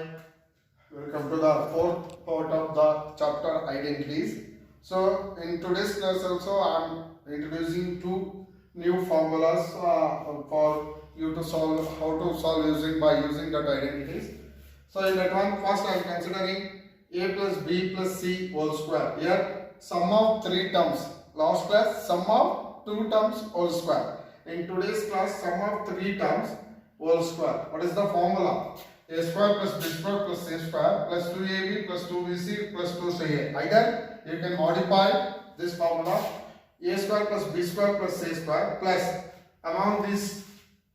Welcome to the fourth part of the chapter identities. So in today's class also I am introducing two new formulas for you to solve how to solve using that identities. So in that one, first I am considering a plus b plus c whole square. Here sum of three terms. Last class sum of two terms whole square. In today's class sum of three terms whole square. What is the formula? A square plus b square plus c square plus 2ab plus 2bc plus 2ca. Either you can modify this formula a square plus b square plus c square plus among these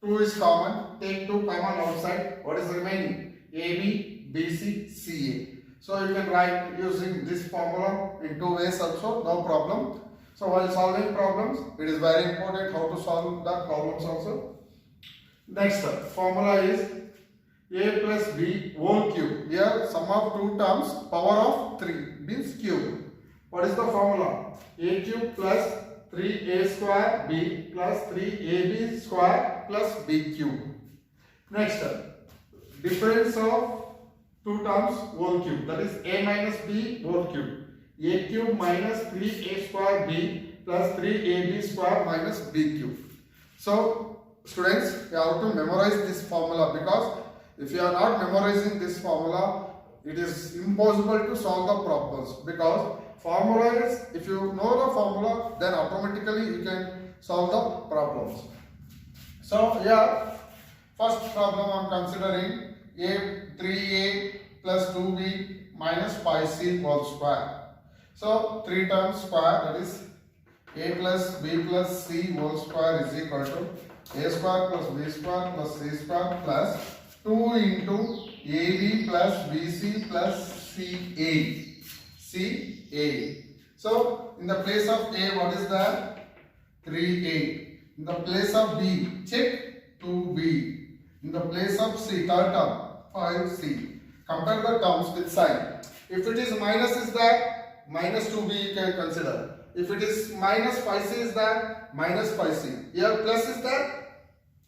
2 is common. Take 2 common outside. What is remaining? ab, bc, ca. So you can write using this formula in two ways also, no problem. So while solving problems, it is very important how to solve the problems also. Next formula is a plus b whole cube. Here sum of two terms, power of 3 means cube. What is the formula? A cube plus 3a square b plus 3ab square plus b cube. Next, difference of two terms whole cube, that is a minus b whole cube. A cube minus 3a square b plus 3ab square minus b cube. So students, you have to memorize this formula, because if you are not memorizing this formula, it is impossible to solve the problems. Because formula is, if you know the formula, then automatically you can solve the problems. So here, first problem I am considering a 3a plus 2b minus 5c whole square. So 3 times square, that is a plus b plus c whole square is equal to a square plus b square plus c square plus 2 into ab plus bc plus ca. So in the place of a, what is that? 3a. In the place of b, check 2b. In the place of c, third term, 5c. Compare the terms with sign. If it is minus, is that minus 2b you can consider. If it is minus 5c, is that minus 5c. Here plus is that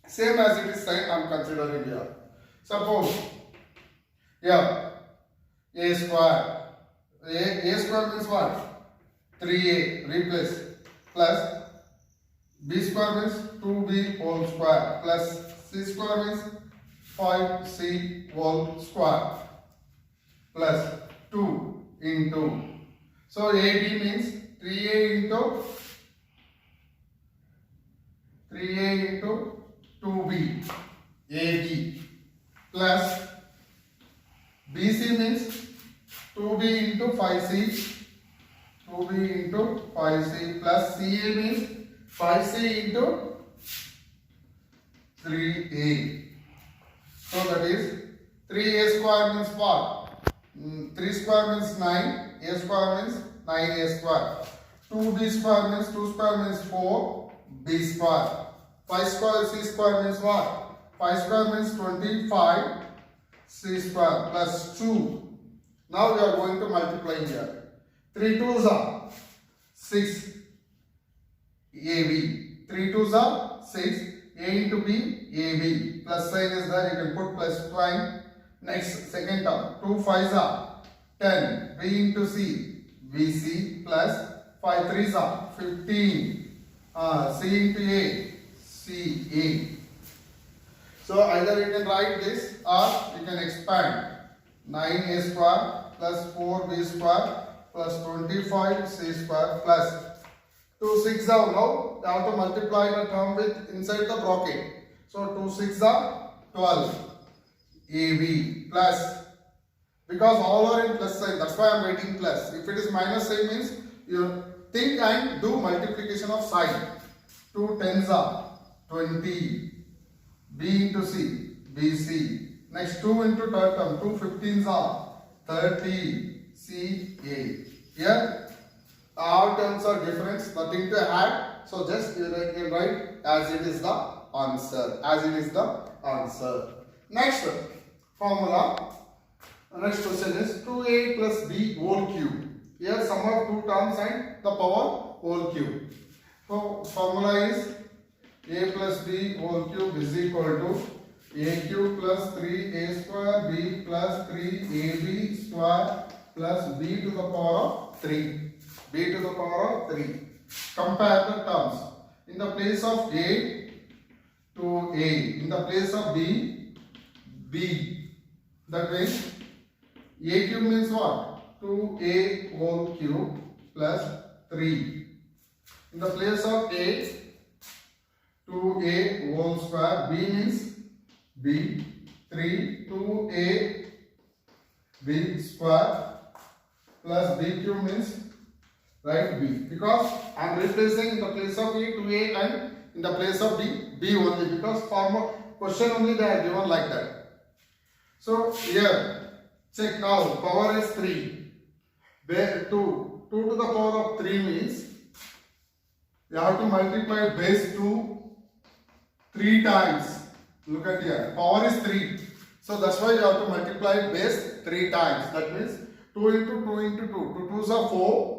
same as it is sign I am considering here. Suppose here a square. A square means what? 3a, replace, plus b square means 2b whole square plus c square means 5c whole square plus 2 into. So AB means 3a into 2b, AB, plus BC means 2b into 5c, 2b into 5c plus CA means 5c into 3a. So that is 3a square means what? 3 square means 9, a square means 9a square. 2b square means 2 square means 4, b square. 5 square c square means what? 5 square means 25, c square plus 2. Now we are going to multiply here. 3 2s are 6 AB. 3 2s are 6. A into B, AB. Plus sign is there, you can put plus sign. Next, second term. 2 5s are 10. B into C, BC plus 5 3s are 15. C into A, CA. So either you can write this or you can expand. 9a square plus 4b square plus 25c square plus 2 6 are now. You have to multiply the term with inside the bracket. So 2 6 are 12. AB plus, because all are in plus sign, that's why I am writing plus. If it is minus sign means you think and do multiplication of sign. 2 10s are 20. B into C, BC. Next 2 into third term, 2 15s are 30, CA. Here all terms are different, nothing to add. So just you can write as it is the answer. As it is the answer. Next formula. Next question is 2a plus b whole cube. Here sum of two terms and the power whole cube. So formula is a plus b whole cube is equal to a cube plus 3a square b plus 3ab square plus b to the power of 3. b to the power of 3. Compare the terms. In the place of a, to a. In the place of b, b. That means a cube means what? 2a whole cube plus 3. In the place of a, 2a whole square. B means b. 3 2a b square plus b cube means right b. Because I am replacing in the place of a 2a and in the place of b only, because former question only they are given like that. So here check now, power is 3. 2 to the power of 3 means you have to multiply base 2 3 times. Look at here, power is 3. So that's why you have to multiply base 3 times. That means 2 into 2 into 2. 2 2s are 4.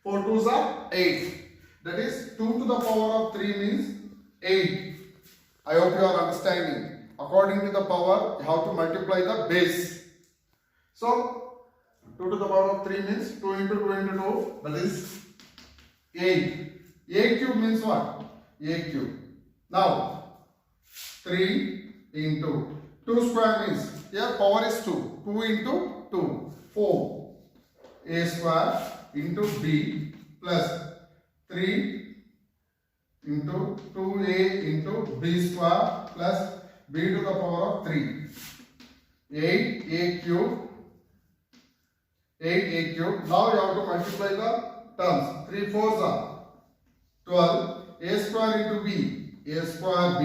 4 2s are 8. That is 2 to the power of 3 means 8. I hope you are understanding. According to the power, you have to multiply the base. So 2 to the power of 3 means 2 into 2 into 2. That is 8. A cube means what? A cube. Now 3 into 2 square means here power is 2. 2 into 2. 4. A square into b plus 3 into 2a into b square plus b to the power of 3. 8a cube. 8a cube. Now you have to multiply the terms. 3 4s are 12. A square into b. A square b.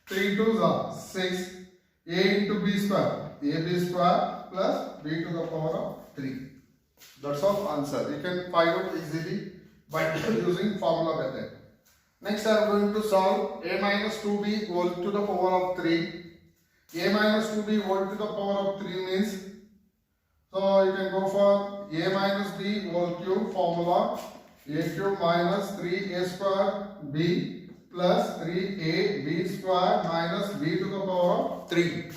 3 2s are 6. A into b square. ab square plus b to the power of 3. That's all answer. You can find out easily by using formula method. Next I am going to solve a minus 2b whole to the power of 3. A minus 2b whole to the power of 3 means, so you can go for a minus b whole cube formula. A cube minus 3a square b plus 3a b square minus b to the power of 3.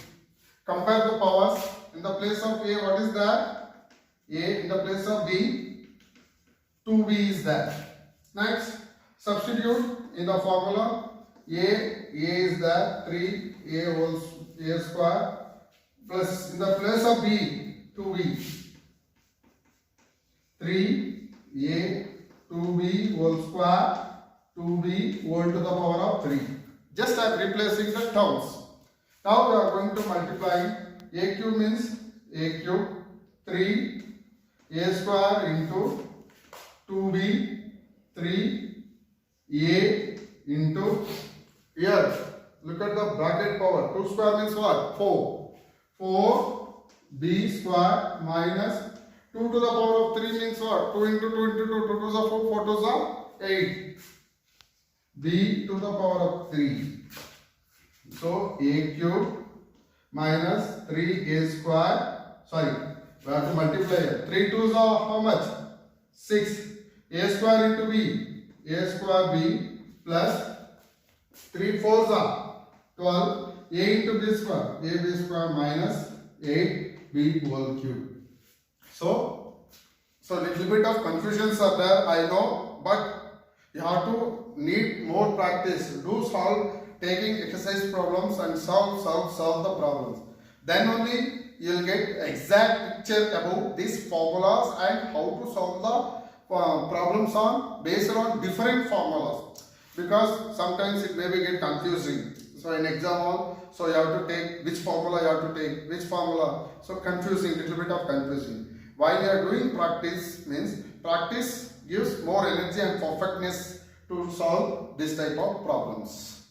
Compare the powers. In the place of a, what is that? A. In the place of b, 2b is there. Next, substitute in the formula. A is there, 3a whole a square plus in the place of b, 2b. 3a 2b whole square 2b whole to the power of 3. Just I am replacing the terms. Now we are going to multiply. A cube means a cube 3 a square into 2b 3a into here. Look at the bracket power. 2 square means what? 4. 4b square minus 2 to the power of 3 means what? 2 into 2 into 2. 2 2s are 4. 4 2s are 8. b to the power of 3. So a cube minus 3a square. Sorry, we have to multiply here. 3 2s are how much? 6. A square into b. A square b plus 3 4s are 12. A into b square. ab square minus 8b whole cube. So little bit of confusions are there, I know, but you have to need more practice. Do solve taking exercise problems and solve the problems. Then only you will get exact picture about these formulas and how to solve the problems on based on different formulas. Because sometimes it may be get confusing. So in exam hall, so you have to take which formula you have to take, which formula. So confusing, little bit of confusing. While you are doing practice means practice gives more energy and perfectness to solve this type of problems.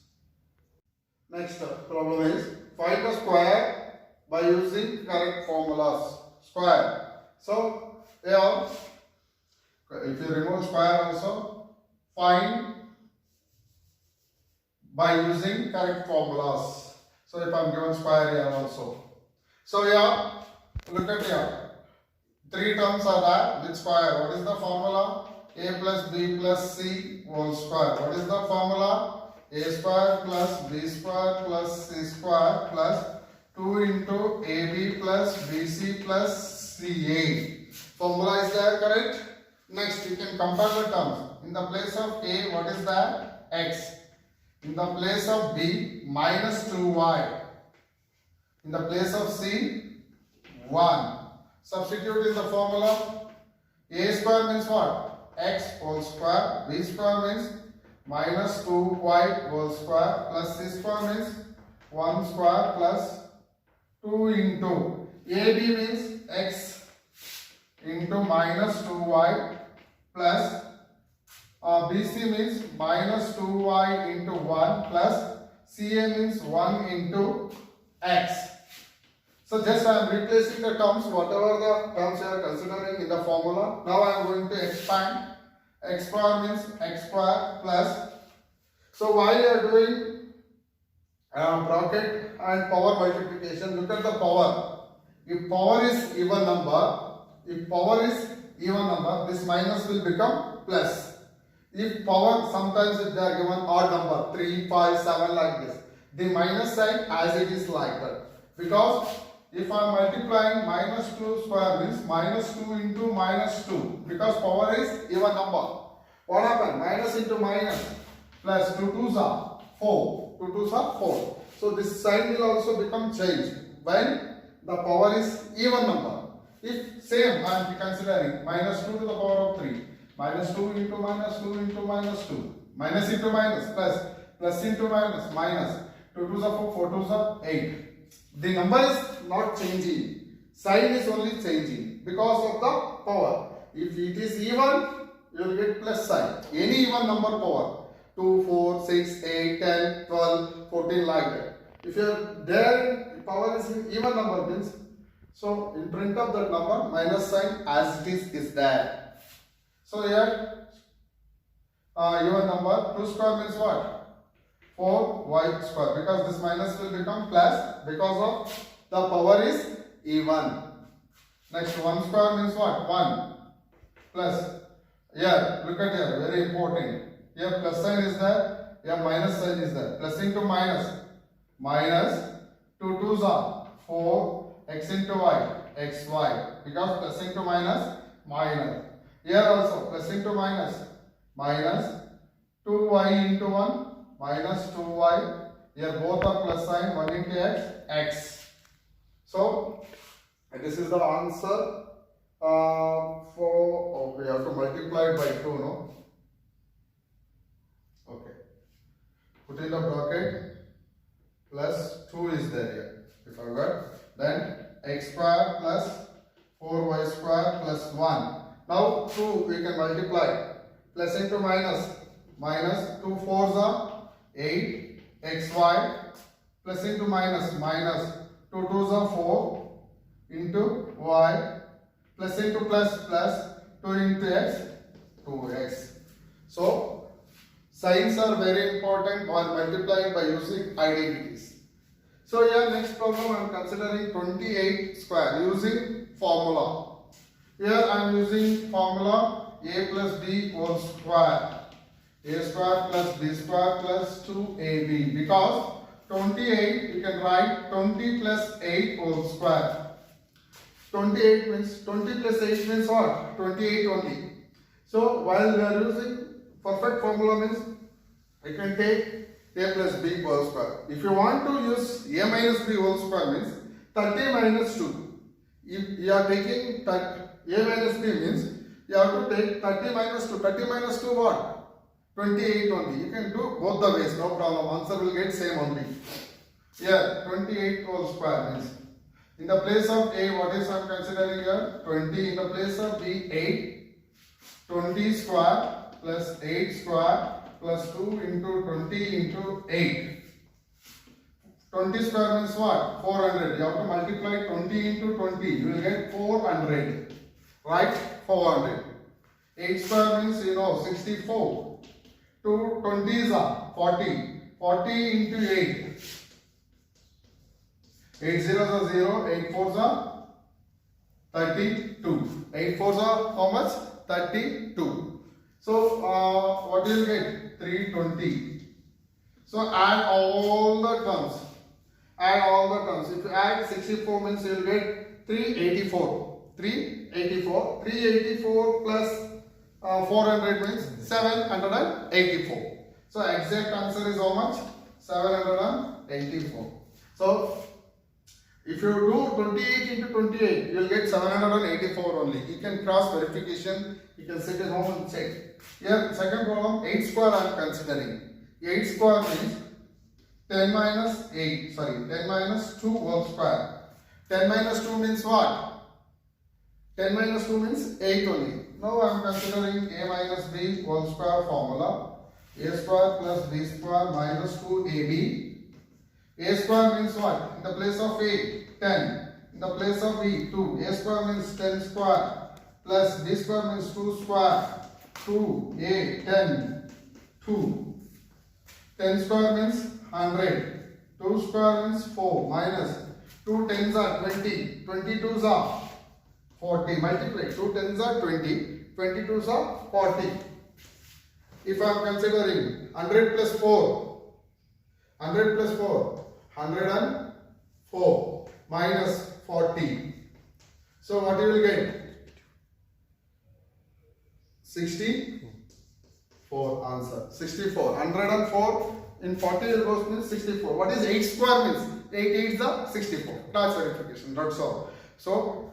Next problem is find the square by using correct formulas. Square. So here, if you remove square also, find by using correct formulas. So if I am given square here also. So here, look at here. 3 terms are there with square. What is the formula? A plus b plus c whole square. What is the formula? a square plus b square plus c square plus 2 into ab plus bc plus ca. Formula is there, correct? Next, you can compare the terms. In the place of a, what is that? X. In the place of b, minus 2y. In the place of c, 1. Substitute in the formula. A square means what? X whole square. B square means minus 2y whole square plus c square means 1 square plus 2 into AB means x into minus 2y plus BC means minus 2y into 1 plus CA means 1 into x. So just I am replacing the terms, whatever the terms you are considering in the formula. Now I am going to expand. X square means x square plus. So while you are doing bracket and power multiplication, look at the power. If power is even number, this minus will become plus. If power, sometimes if they are given odd number, 3, 5, 7 like this, the minus sign as it is like that. Because if I am multiplying minus 2 square means minus 2 into minus 2. Because power is even number. What happened? Minus into minus plus 2 2s are 4. 2 2s are 4. So this sign will also become changed when the power is even number. If same I am considering minus 2 to the power of 3. Minus 2 into minus 2 into minus 2. Minus into minus plus. Plus into minus minus. 2 2s are 4. 4 2s are 8. The number is not changing. Sign is only changing because of the power. If it is even, you will get plus sign. Any even number power. 2, 4, 6, 8, 10, 12, 14 like that. If you are there, power is in even number means, so in front of that number, minus sign as it is there. So here, even number, 2 square means what? 4y square, because this minus will become plus because of the power is even. Next, 1 square means what? 1 plus. Here, look at here, very important. Here plus sign is there, here minus sign is there. Plus into minus. Minus 2 2s are 4, x into y, xy. Because plus into minus, minus. Here also plus into minus, minus 2y into 1. Minus 2y, here both are plus sign, 1 into x, x. So, this is the answer we have to multiply it by 2, no? Okay. Put in the bracket, plus 2 is there here, if I got. Then, x square plus 4y square plus 1. Now, 2 we can multiply. Plus into minus, minus 2 4s are 8 xy plus into minus, minus 2 2s are 4 into y plus into plus, plus 2 into x, 2x. So, signs are very important while multiplying by using identities. So, here next problem I am considering 28 square using formula. Here I am using formula a plus b whole square. A square plus b square plus 2ab, because 28 you can write 20 plus 8 whole square. 28 means 20 plus 8 means what? 28 only. So while we are using perfect formula means you can take a plus b whole square. If you want to use a minus b whole square means 30 minus 2. If you are taking a minus b means you have to take 30 minus 2. 30 minus 2 what? 28 only. You can do both the ways, no problem. Answer will get same only. Here, 28 whole square means. In the place of A, what is I am considering here? 20. In the place of B, 8. 20 square plus 8 square plus 2 into 20 into 8. 20 square means what? 400. You have to multiply 20 into 20. You will get 400. Right? 400. 8 square means 64. 2 20s are 40. 40 into 8. 8 zeros are 0. 8 fours are 32. 8 fours are how much? 32. So, what do you get? 320. So add all the terms. Add all the terms. If you add 64 means you will get 384. 384. 384 plus 400 means 784. So exact answer is how much? 784. So if you do 28 into 28, you will get 784 only. You can cross verification. You can sit at home and check. Here, second problem, 8 square I am considering. 8 square means 10 minus 8, sorry, 10 minus 2 whole square. 10 minus 2 means what? 10 minus 2 means 8 only. Now I am considering a minus b whole square formula. A square plus b square minus 2ab. A square means what? In the place of a, 10. In the place of b, 2. A square means 10 square. Plus b square means 2 square. 2a, 10, 2. 10 square means 100. 2 square means 4. Minus 2 tens are 20. 22s are 40. Multiply. 2 tens are 20. 22s are 40. If I am considering 100 plus 4. 100 plus 4. 104 minus 40. So what you will get? 64 answer. 64. 104 in 40 goes means 64. What is 8 square means? 8 is the 64. Class verification. That's all. So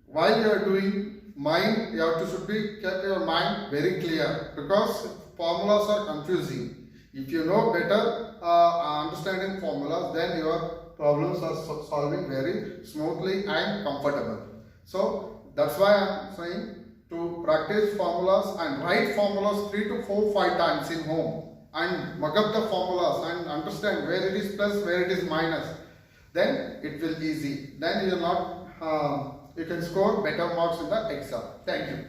while you are doing mind, you have to should be kept your mind very clear because formulas are confusing. If you know better understanding formulas, then your problems are solving very smoothly and comfortable. So that's why I am saying to practice formulas and write formulas 3 to 4, 5 times in home and mug up the formulas and understand where it is plus, where it is minus. Then it will easy. Then you will not you can score better marks in the exam. Thank you.